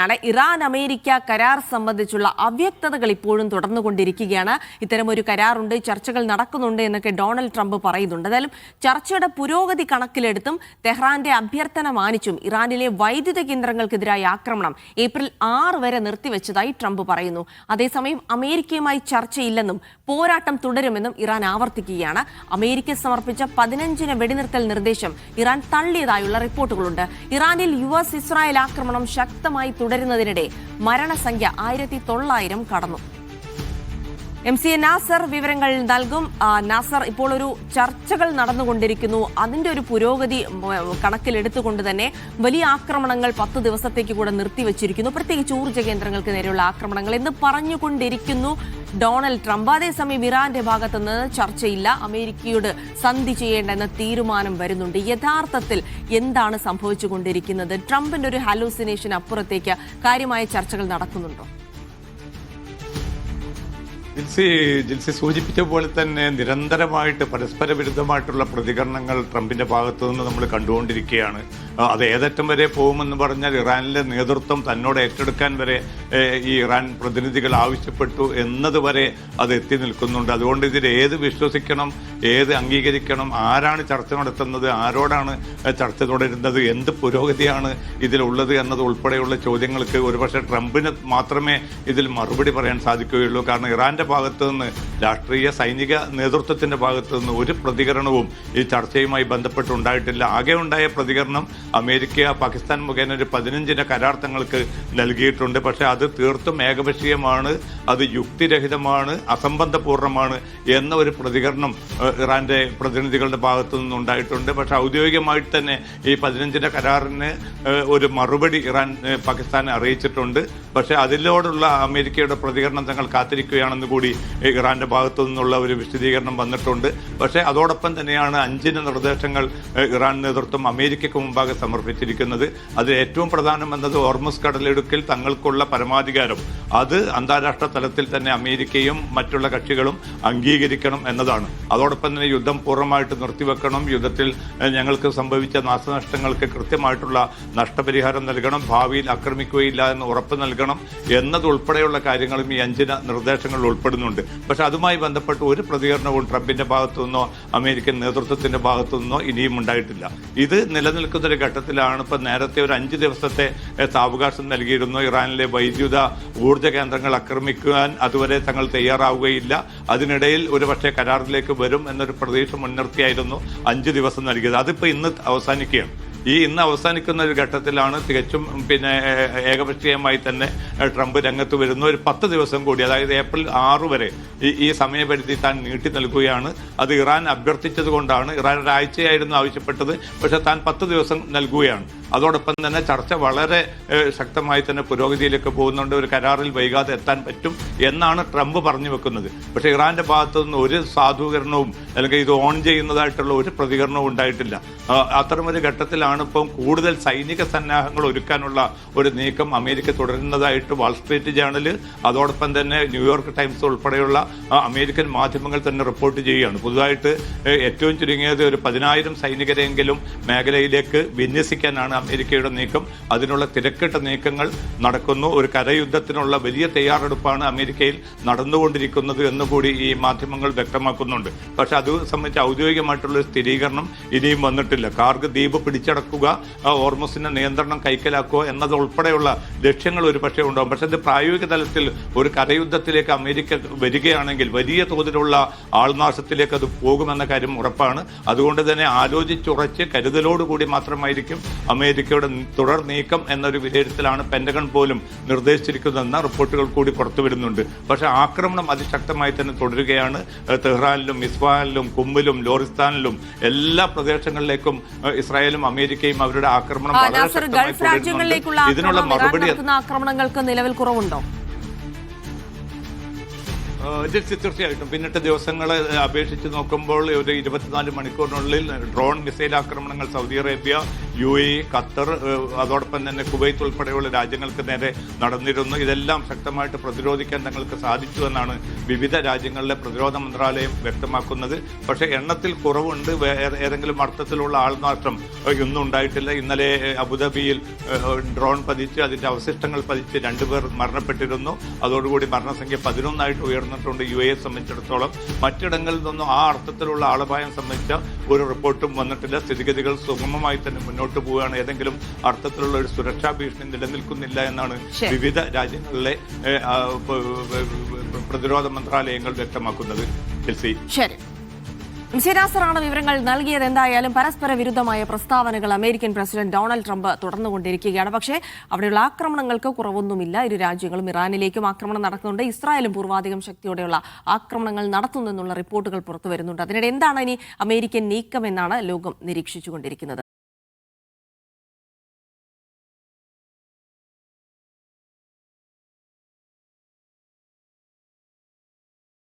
തുടരുകയാണ്. Iran America കരാർ സംബന്ധിച്ചുള്ള അവ്യക്തതകൾ ഇപ്പോഴും തുടർന്നുകൊണ്ടിരിക്കുകയാണ്. ഇത്തരമൊരു കരാറുണ്ട്, ചർച്ചകൾ നടക്കുന്നുണ്ട് എന്നൊക്കെ ഡൊണാൾഡ് ട്രംപ് പറയുന്നുണ്ട്. എന്തായാലും ചർച്ചയുടെ പുരോഗതി കണക്കിലെടുത്തും തെഹ്റാന്റെ അഭ്യർത്ഥന മാനിച്ചും ഇറാനിലെ വൈദ്യുത കേന്ദ്രങ്ങൾക്കെതിരായ ആക്രമണം ഏപ്രിൽ 6 വരെ നിർത്തിവെച്ചതായി ട്രംപ് പറയുന്നു. അതേസമയം അമേരിക്കയുമായി ചർച്ചയില്ലെന്നും പോരാട്ടം തുടരുമെന്നും ഇറാൻ ആവർത്തിക്കുകയാണ്. അമേരിക്ക സമർപ്പിച്ച 15 വെടിനിർത്തൽ നിർദ്ദേശം ഇറാൻ തള്ളിയതായുള്ള റിപ്പോർട്ടുകളുണ്ട്. ഇറാനിൽ US-ഇസ്രായേൽ ആക്രമണം ശക്തമായി തുടരുന്നതിനിടെ മരണസംഖ്യ 1900 കടന്നു. MC നാസർ വിവരങ്ങൾ നൽകും. നാസർ, ഇപ്പോൾ ഒരു ചർച്ചകൾ നടന്നുകൊണ്ടിരിക്കുന്നു. അതിന്റെ ഒരു പുരോഗതി കണക്കിലെടുത്തുകൊണ്ട് തന്നെ വലിയ ആക്രമണങ്ങൾ 10 ദിവസത്തേക്ക് കൂടെ നിർത്തിവച്ചിരിക്കുന്നു, പ്രത്യേകിച്ച് ഊർജ്ജ കേന്ദ്രങ്ങൾക്ക് നേരെയുള്ള ആക്രമണങ്ങൾ എന്ന് പറഞ്ഞുകൊണ്ടിരിക്കുന്നു ഡൊണാൾഡ് ട്രംപ്. അതേസമയം ഇറാന്റെ ഭാഗത്തുനിന്ന് ചർച്ചയില്ല, അമേരിക്കയോട് സന്ധി ചെയ്യേണ്ട എന്ന തീരുമാനം വരുന്നുണ്ട്. യഥാർത്ഥത്തിൽ എന്താണ് സംഭവിച്ചുകൊണ്ടിരിക്കുന്നത്? ട്രംപിന്റെ ഒരു ഹാലൂസിനേഷൻ അപ്പുറത്തേക്ക് കാര്യമായ ചർച്ചകൾ നടക്കുന്നുണ്ടോ? ജിൽസി സൂചിപ്പിച്ച പോലെ തന്നെ നിരന്തരമായിട്ട് പരസ്പര വിരുദ്ധമായിട്ടുള്ള പ്രതികരണങ്ങൾ ട്രംപിന്റെ ഭാഗത്തു നിന്ന് നമ്മൾ കണ്ടുകൊണ്ടിരിക്കുകയാണ്. അത് ഏതറ്റം വരെ പോകുമെന്ന് പറഞ്ഞാൽ ഇറാനിലെ നേതൃത്വം തന്നോട് ഏറ്റെടുക്കാൻ വരെ ഈ ഇറാൻ പ്രതിനിധികൾ ആവശ്യപ്പെട്ടു എന്നതുവരെ അത് എത്തി നിൽക്കുന്നുണ്ട്. അതുകൊണ്ട് ഇതിൽ ഏത് വിശ്വസിക്കണം, ഏത് അംഗീകരിക്കണം, ആരാണ് ചർച്ച നടത്തുന്നത്, ആരോടാണ് ചർച്ച തുടരുന്നത്, എന്ത് പുരോഗതിയാണ് ഇതിലുള്ളത് എന്നത് ഉൾപ്പെടെയുള്ള ചോദ്യങ്ങൾക്ക് ഒരുപക്ഷെ ട്രംപിന് മാത്രമേ ഇതിൽ മറുപടി പറയാൻ സാധിക്കുകയുള്ളൂ. കാരണം ഇറാന്റെ ഭാഗത്തു നിന്ന്, രാഷ്ട്രീയ സൈനിക നേതൃത്വത്തിന്റെ ഭാഗത്തു നിന്ന് ഒരു പ്രതികരണവും ഈ ചർച്ചയുമായി ബന്ധപ്പെട്ടുണ്ടായിട്ടില്ല. ആകെ ഉണ്ടായ പ്രതികരണം അമേരിക്ക പാകിസ്ഥാൻ മുഖേന ഒരു 15 കരാർ തങ്ങൾക്ക് നൽകിയിട്ടുണ്ട്. പക്ഷെ അത് തീർത്തും ഏകപക്ഷീയമാണ്, അത് യുക്തിരഹിതമാണ്, അസംബന്ധപൂർണ്ണമാണ് എന്ന ഒരു പ്രതികരണം ഇറാന്റെ പ്രതിനിധികളുടെ ഭാഗത്തു നിന്നുണ്ടായിട്ടുണ്ട്. പക്ഷെ ഔദ്യോഗികമായിട്ട് തന്നെ ഈ 15 കരാറിന് ഒരു മറുപടി ഇറാൻ പാകിസ്ഥാനെ അറിയിച്ചിട്ടുണ്ട്. പക്ഷെ അതിലോടുള്ള അമേരിക്കയുടെ പ്രതികരണം തങ്ങൾ കാത്തിരിക്കുകയാണെന്ന് കൂടി ഇറാന്റെ ഭാഗത്തു നിന്നുള്ള ഒരു വിശദീകരണം വന്നിട്ടുണ്ട്. പക്ഷേ അതോടൊപ്പം തന്നെയാണ് 5 നിർദ്ദേശങ്ങൾ ഇറാൻ നേതൃത്വം അമേരിക്കയ്ക്ക് മുമ്പാകെ സമർപ്പിച്ചിരിക്കുന്നത്. അതിൽ ഏറ്റവും പ്രധാനം എന്നത് ഹോർമുസ് കടലിടുക്കിൽ തങ്ങൾക്കുള്ള പരമാധികാരം അത് അന്താരാഷ്ട്ര തലത്തിൽ തന്നെ അമേരിക്കയും മറ്റുള്ള കക്ഷികളും അംഗീകരിക്കണം എന്നതാണ്. അതോടൊപ്പം തന്നെ യുദ്ധം പൂർണ്ണമായിട്ട് നിർത്തിവെക്കണം, യുദ്ധത്തിൽ ഞങ്ങൾക്ക് സംഭവിച്ച നാശനഷ്ടങ്ങൾക്ക് കൃത്യമായിട്ടുള്ള നഷ്ടപരിഹാരം നൽകണം, ഭാവിയിൽ ആക്രമിക്കുകയില്ല എന്ന് ഉറപ്പ് നൽകണം എന്നതുൾപ്പെടെയുള്ള കാര്യങ്ങളും ഈ 5 നിർദ്ദേശങ്ങളിൽ ഉൾപ്പെടുന്നുണ്ട്. പക്ഷെ അതുമായി ബന്ധപ്പെട്ട് ഒരു പ്രതികരണവും ട്രംപിന്റെ ഭാഗത്തു നിന്നോ അമേരിക്കൻ നേതൃത്വത്തിന്റെ ഭാഗത്തു നിന്നോ ഇനിയും ഉണ്ടായിട്ടില്ല. ഇത് നിലനിൽക്കുന്ന ഒരു ഘട്ടത്തിലാണ് ഇപ്പം നേരത്തെ ഒരു 5 ദിവസത്തെ സാവകാശം നൽകിയിരുന്നു. ഇറാനിലെ വൈദ്യുത ഊർജ്ജ കേന്ദ്രങ്ങൾ ആക്രമിക്കാൻ അതുവരെ തങ്ങൾ തയ്യാറാവുകയില്ല, അതിനിടയിൽ ഒരുപക്ഷെ കരാറിലേക്ക് വരും എന്നൊരു പ്രതീക്ഷ മുൻനിർത്തിയായിരുന്നു 5 ദിവസം നൽകിയത്. അതിപ്പോൾ ഇന്ന് അവസാനിക്കുകയാണ്. ഇന്ന് അവസാനിക്കുന്ന ഒരു ഘട്ടത്തിലാണ് തികച്ചും ഏകപക്ഷീയമായി തന്നെ ട്രംപ് രംഗത്ത് വരുന്ന. ഒരു 10 ദിവസം കൂടി, അതായത് ഏപ്രിൽ 6 വരെ ഈ സമയപരിധി താൻ നീട്ടി നൽകുകയാണ്. അത് ഇറാൻ അഭ്യർത്ഥിച്ചത് കൊണ്ടാണ്. ഇറാൻ ഒരാഴ്ചയായിരുന്നു ആവശ്യപ്പെട്ടത്, പക്ഷെ താൻ 10 ദിവസം നൽകുകയാണ്. അതോടൊപ്പം തന്നെ ചർച്ച വളരെ ശക്തമായി തന്നെ പുരോഗതിയിലേക്ക് പോകുന്നുണ്ട്. ഒരു കരാറിൽ വൈകാതെ എത്താൻ പറ്റും എന്നാണ് ട്രംപ് പറഞ്ഞു വെക്കുന്നത്. പക്ഷേ ഇറാന്റെ ഭാഗത്തു നിന്ന് ഒരു സാധൂകരണവും അല്ലെങ്കിൽ ഇത് ഓൺ ചെയ്യുന്നതായിട്ടുള്ള ഒരു പ്രതികരണവും ഉണ്ടായിട്ടില്ല. അത്തരമൊരു ഘട്ടത്തിലാണ് ഇപ്പം കൂടുതൽ സൈനിക സന്നാഹങ്ങൾ ഒരുക്കാനുള്ള ഒരു നീക്കം അമേരിക്ക തുടരുന്നതായിട്ട് വാൾസ്ട്രീറ്റ് ജേണൽ, അതോടൊപ്പം തന്നെ ന്യൂയോർക്ക് ടൈംസ് ഉൾപ്പെടെയുള്ള അമേരിക്കൻ മാധ്യമങ്ങൾ തന്നെ റിപ്പോർട്ട് ചെയ്യുകയാണ്. പുതുതായിട്ട് ഏറ്റവും ചുരുങ്ങിയത് ഒരു 10,000 സൈനികരെങ്കിലും മേഖലയിലേക്ക് വിന്യസിക്കാനാണ് അമേരിക്കയുടെ നീക്കം. അതിനുള്ള തിരക്കിട്ട നീക്കങ്ങൾ നടക്കുന്നു. ഒരു കരയുദ്ധത്തിനുള്ള വലിയ തയ്യാറെടുപ്പാണ് അമേരിക്കയിൽ നടന്നുകൊണ്ടിരിക്കുന്നത് എന്നുകൂടി ഈ മാധ്യമങ്ങൾ വ്യക്തമാക്കുന്നുണ്ട്. പക്ഷെ അത് സംബന്ധിച്ച് ഔദ്യോഗികമായിട്ടുള്ള സ്ഥിരീകരണം ഇനിയും വന്നിട്ടില്ല. കാർഗ് ദ്വീപ് പിടിച്ചടക്കുക, ഹോർമുസിന്റെ നിയന്ത്രണം കൈക്കലാക്കുക എന്നതുൾപ്പെടെയുള്ള ലക്ഷ്യങ്ങൾ ഒരു പക്ഷേ ഉണ്ടാകും. പക്ഷെ ഇത് പ്രായോഗിക തലത്തിൽ ഒരു കരയുദ്ധത്തിലേക്ക് അമേരിക്ക വരികയാണെങ്കിൽ വലിയ തോതിലുള്ള ആൾനാശത്തിലേക്ക് അത് പോകുമെന്ന കാര്യം ഉറപ്പാണ്. അതുകൊണ്ട് തന്നെ ആലോചിച്ചുറച്ച് കരുതലോടുകൂടി മാത്രമായിരിക്കും അമേരിക്കയുടെ തുടർ നീക്കം എന്നൊരു വിലയിരുത്തലാണ് പെന്റഗൺ പോലും നിർദ്ദേശിച്ചിരിക്കുന്നതെന്ന റിപ്പോർട്ടുകൾ കൂടി പുറത്തു വരുന്നുണ്ട്. പക്ഷേ ആക്രമണം അതിശക്തമായി തന്നെ തുടരുകയാണ്. തെഹ്റാനിലും ഇസ്ഫഹാനിലും കുമ്മിലും ലോറിസ്ഥാനിലും എല്ലാ പ്രദേശങ്ങളിലേക്കും ഇസ്രായേലും അമേരിക്കയും അവരുടെ ആക്രമണം വളരെ ശക്തമായി. ഇതിനുള്ള മറുപടി ആക്രമണങ്ങൾക്ക് നിലവിൽ കുറവുണ്ടോ? തീർച്ചയായിട്ടും പിന്നിട്ട ദിവസങ്ങളെ അപേക്ഷിച്ച് നോക്കുമ്പോൾ ഒരു 24 മണിക്കൂറിനുള്ളിൽ ഡ്രോൺ മിസൈൽ ആക്രമണങ്ങൾ സൗദി അറേബ്യ, UAE, ഖത്തർ, അതോടൊപ്പം തന്നെ കുവൈത്ത് ഉൾപ്പെടെയുള്ള രാജ്യങ്ങൾക്ക് നേരെ നടന്നിരുന്നു. ഇതെല്ലാം ശക്തമായിട്ട് പ്രതിരോധിക്കാൻ തങ്ങൾക്ക് സാധിച്ചു എന്നാണ് വിവിധ രാജ്യങ്ങളിലെ പ്രതിരോധ മന്ത്രാലയം വ്യക്തമാക്കുന്നത്. പക്ഷേ എണ്ണത്തിൽ കുറവുണ്ട്. ഏതെങ്കിലും അർത്ഥത്തിലുള്ള ആൾനാശം ഇന്നും ഉണ്ടായിട്ടില്ല. ഇന്നലെ അബുദാബിയിൽ ഡ്രോൺ പതിച്ച് അതിന്റെ അവശിഷ്ടങ്ങൾ പതിച്ച് 2 പേർ മരണപ്പെട്ടിരുന്നു. അതോടുകൂടി മരണസംഖ്യ 11 ഉയർന്നിട്ടുണ്ട് UAE സംബന്ധിച്ചിടത്തോളം. മറ്റിടങ്ങളിൽ നിന്നും ആ അർത്ഥത്തിലുള്ള ആളപായം സംബന്ധിച്ച ഒരു റിപ്പോർട്ടും വന്നിട്ടില്ല. സ്ഥിതിഗതികൾ സുഗമമായി തന്നെ മുന്നോട്ട് പോവുകയാണ്. ഏതെങ്കിലും അർത്ഥത്തിലുള്ള ഒരു സുരക്ഷാ ഭീഷണി നിലനിൽക്കുന്നില്ല എന്നാണ് വിവിധ രാജ്യങ്ങളിലെ പ്രതിരോധ മന്ത്രാലയങ്ങൾ വ്യക്തമാക്കുന്നത്. ശരി, നാസറാണ് വിവരങ്ങൾ നൽകിയത്. എന്തായാലും പരസ്പര വിരുദ്ധമായ പ്രസ്താവനകൾ അമേരിക്കൻ പ്രസിഡന്റ് ഡൊണാൾഡ് ട്രംപ് തുടർന്നുകൊണ്ടിരിക്കുകയാണ്. പക്ഷേ അവിടെയുള്ള ആക്രമണങ്ങൾക്ക് കുറവൊന്നുമില്ല. ഇരു രാജ്യങ്ങളും ഇറാനിലേക്കും ആക്രമണം നടക്കുന്നുണ്ട്. ഇസ്രായേലും പൂർവാധികം ശക്തിയോടെയുള്ള ആക്രമണങ്ങൾ നടത്തുന്നെന്നുള്ള റിപ്പോർട്ടുകൾ പുറത്തു വരുന്നുണ്ട്. അതിനിടെ എന്താണ് ഇനി അമേരിക്കൻ നീക്കമെന്നാണ് ലോകം നിരീക്ഷിച്ചുകൊണ്ടിരിക്കുന്നത്.